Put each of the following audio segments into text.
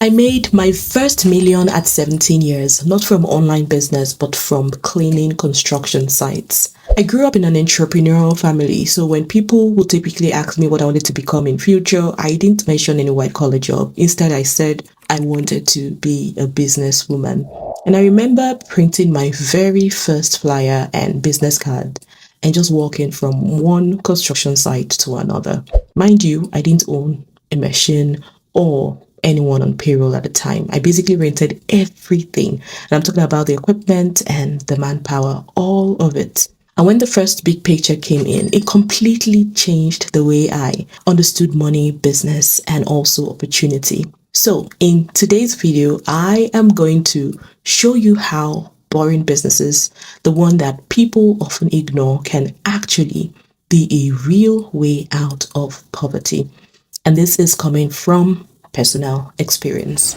I made my first million at 17 years, not from online business, but from cleaning construction sites. I grew up in an entrepreneurial family, so when people would typically ask me what I wanted to become in future, I didn't mention any white collar job. Instead, I said I wanted to be a businesswoman. And I remember printing my very first flyer and business card and just walking from one construction site to another. Mind you, I didn't own a machine or anyone on payroll at the time. I basically rented everything. And I'm talking about the equipment and the manpower, all of it. And when the first big paycheck came in, it completely changed the way I understood money, business, and also opportunity. So in today's video, I am going to show you how boring businesses, the one that people often ignore, can actually be a real way out of poverty. And this is coming from personal experience.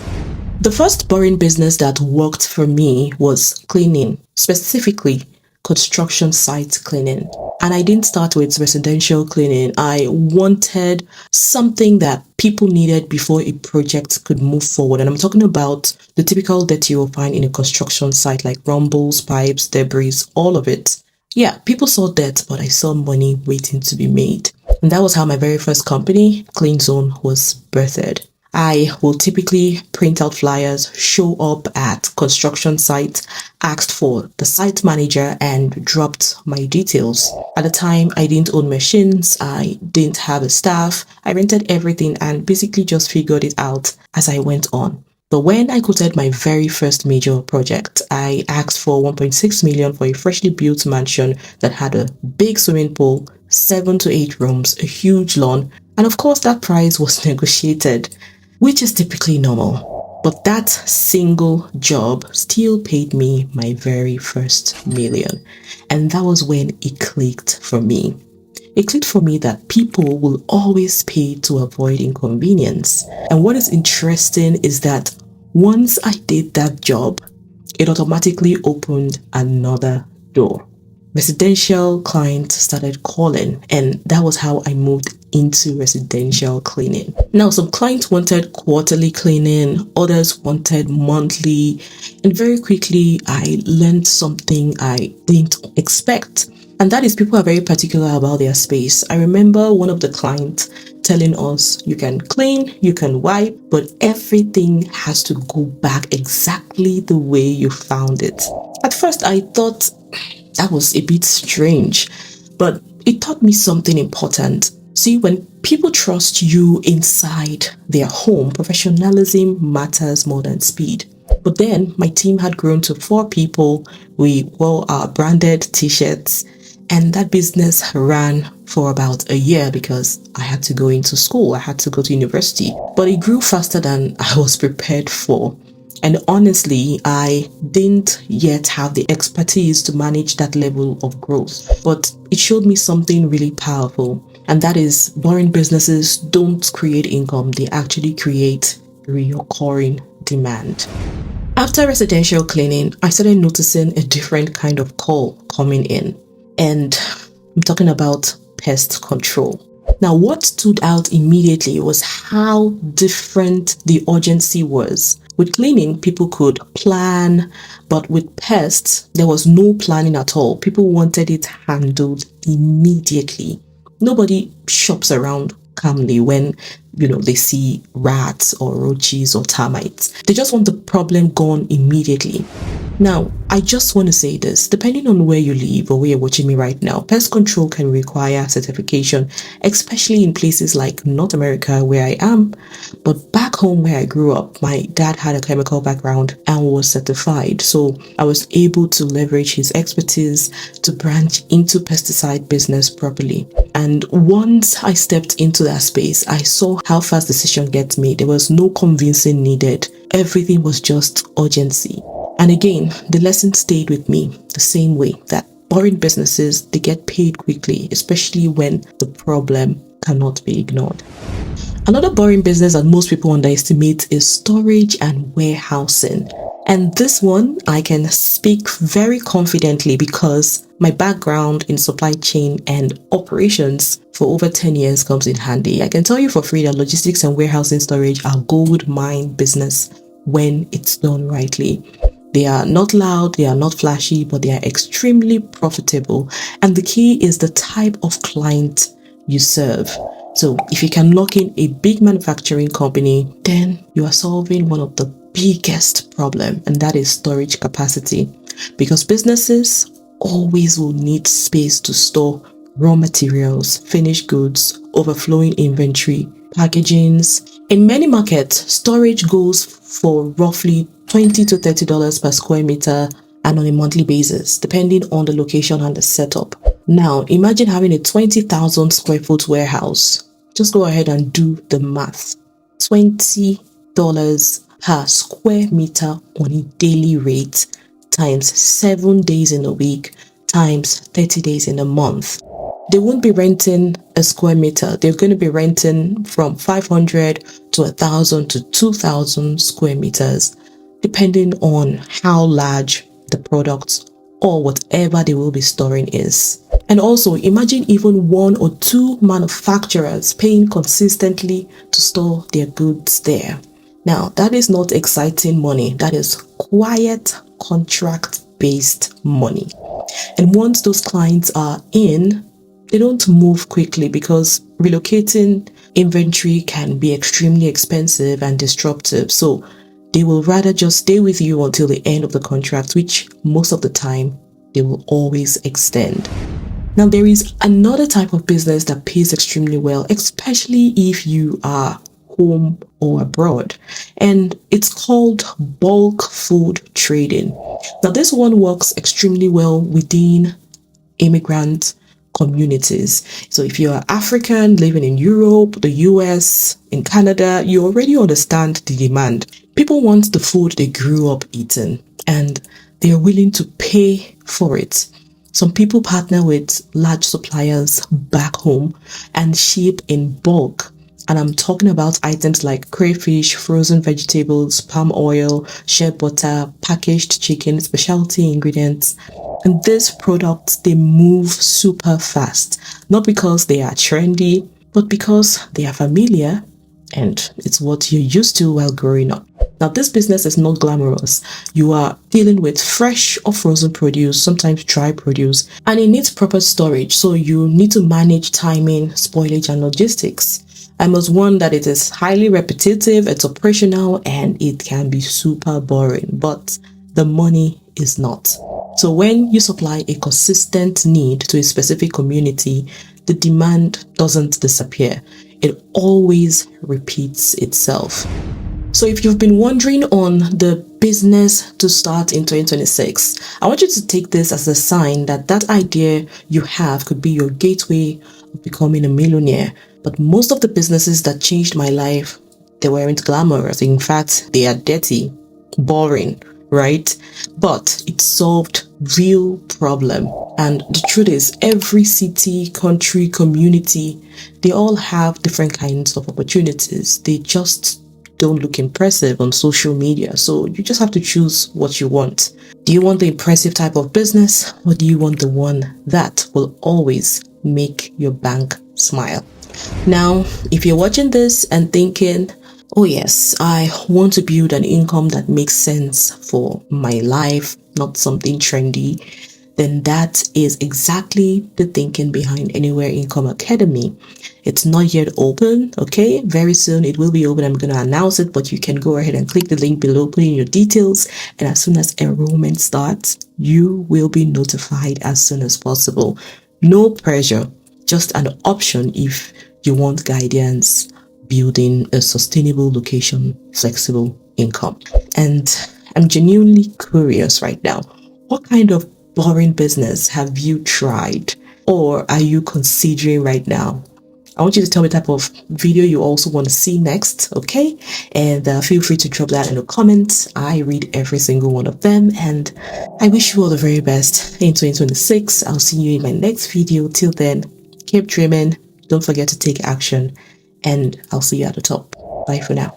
The first boring business that worked for me was cleaning, specifically construction site cleaning. And I didn't start with residential cleaning. I wanted something that people needed before a project could move forward. And I'm talking about the typical dirt you will find in a construction site, like rumbles, pipes, debris, all of it. Yeah, people saw dirt, but I saw money waiting to be made. And that was how my very first company, Clean Zone, was birthed. I will typically print out flyers, show up at construction sites, asked for the site manager, and dropped my details. At the time, I didn't own machines, I didn't have a staff, I rented everything and basically just figured it out as I went on. But when I quoted my very first major project, I asked for 1.6 million for a freshly built mansion that had a big swimming pool, 7 to 8 rooms, a huge lawn, and of course that price was negotiated, which is typically normal. But that single job still paid me my very first million. And that was when it clicked for me. It clicked for me that people will always pay to avoid inconvenience. And what is interesting is that once I did that job, it automatically opened another door. Residential clients started calling, and that was how I moved into residential cleaning. Now, some clients wanted quarterly cleaning, others wanted monthly, and very quickly I learned something I didn't expect. And that is, people are very particular about their space. I remember one of the clients telling us, you can clean, you can wipe, but everything has to go back exactly the way you found it. At first, I thought that was a bit strange, but it taught me something important. See, when people trust you inside their home, professionalism matters more than speed. But then my team had grown to 4 people. We wore our branded t-shirts, and that business ran for about a year because I had to go into school. I had to go to university, but it grew faster than I was prepared for. And honestly, I didn't yet have the expertise to manage that level of growth. But it showed me something really powerful. And that is, boring businesses don't create income. They actually create recurring demand. After residential cleaning, I started noticing a different kind of call coming in. And I'm talking about pest control. Now, what stood out immediately was how different the urgency was. With cleaning, people could plan, but with pests, there was no planning at all. People wanted it handled immediately. Nobody shops around calmly when, they see rats or roaches or termites. They just want the problem gone immediately. Now, I just want to say this, depending on where you live or where you're watching me right now, pest control can require certification, especially in places like North America where I am. But back home where I grew up, my dad had a chemical background and was certified. So I was able to leverage his expertise to branch into pesticide business properly. And once I stepped into that space, I saw how fast decision gets made. There was no convincing needed. Everything was just urgency. And again, the lesson stayed with me the same way, that boring businesses, they get paid quickly, especially when the problem cannot be ignored. Another boring business that most people underestimate is storage and warehousing. And this one, I can speak very confidently because my background in supply chain and operations for over 10 years comes in handy. I can tell you for free that logistics and warehousing storage are gold mine business when it's done rightly. They are not loud, they are not flashy, but they are extremely profitable. And the key is the type of client you serve. So if you can lock in a big manufacturing company, then you are solving one of the biggest problem, and that is storage capacity. Because businesses always will need space to store raw materials, finished goods, overflowing inventory, packagings. In many markets, storage goes for roughly $20 to $30 per square meter and on a monthly basis, depending on the location and the setup. Now, imagine having a 20,000 square foot warehouse. Just go ahead and do the math. $20 per square meter on a daily rate times 7 days in a week times 30 days in a month. They won't be renting a square meter. They're going to be renting from 500 to 1,000 to 2,000 square meters, depending on how large the product or whatever they will be storing is. And also imagine even 1 or 2 manufacturers paying consistently to store their goods there. Now, that is not exciting money. That is quiet contract-based money. And once those clients are in, they don't move quickly because relocating inventory can be extremely expensive and disruptive. So they will rather just stay with you until the end of the contract, which most of the time they will always extend. Now, there is another type of business that pays extremely well, especially if you are home or abroad, and it's called bulk food trading. Now, this one works extremely well within immigrant communities. So if you're African living in Europe, the US, in Canada, you already understand the demand. People want the food they grew up eating and they are willing to pay for it. Some people partner with large suppliers back home and ship in bulk. And I'm talking about items like crayfish, frozen vegetables, palm oil, shea butter, packaged chicken, specialty ingredients. And these products, they move super fast. Not because they are trendy, but because they are familiar and it's what you're used to while growing up. Now, this business is not glamorous. You are dealing with fresh or frozen produce, sometimes dry produce, and it needs proper storage. So you need to manage timing, spoilage, and logistics. I must warn that it is highly repetitive, it's operational, and it can be super boring, but the money is not. So when you supply a consistent need to a specific community, the demand doesn't disappear. It always repeats itself. So if you've been wondering on the business to start in 2026, I want you to take this as a sign that that idea you have could be your gateway of becoming a millionaire. But most of the businesses that changed my life, they weren't glamorous. In fact, they are dirty, boring, right? But it solved real problem. And the truth is, every city, country, community, they all have different kinds of opportunities. They just don't look impressive on social media. So you just have to choose what you want. Do you want the impressive type of business, or do you want the one that will always make your bank smile? Now, if you're watching this and thinking, oh yes, I want to build an income that makes sense for my life, not something trendy, then that is exactly the thinking behind Anywhere Income Academy. It's not yet open, okay? Very soon it will be open. I'm going to announce it, but you can go ahead and click the link below, put in your details, and as soon as enrollment starts, you will be notified as soon as possible. No pressure, just an option if you want guidance building a sustainable location, flexible income. And I'm genuinely curious right now, what kind of boring business have you tried or are you considering right now? I want you to tell me the type of video you also want to see next, okay? And feel free to drop that in the comments. I read every single one of them, and I wish you all the very best in 2026. I'll see you in my next video. Till then, keep dreaming. Don't forget to take action, and I'll see you at the top. Bye for now.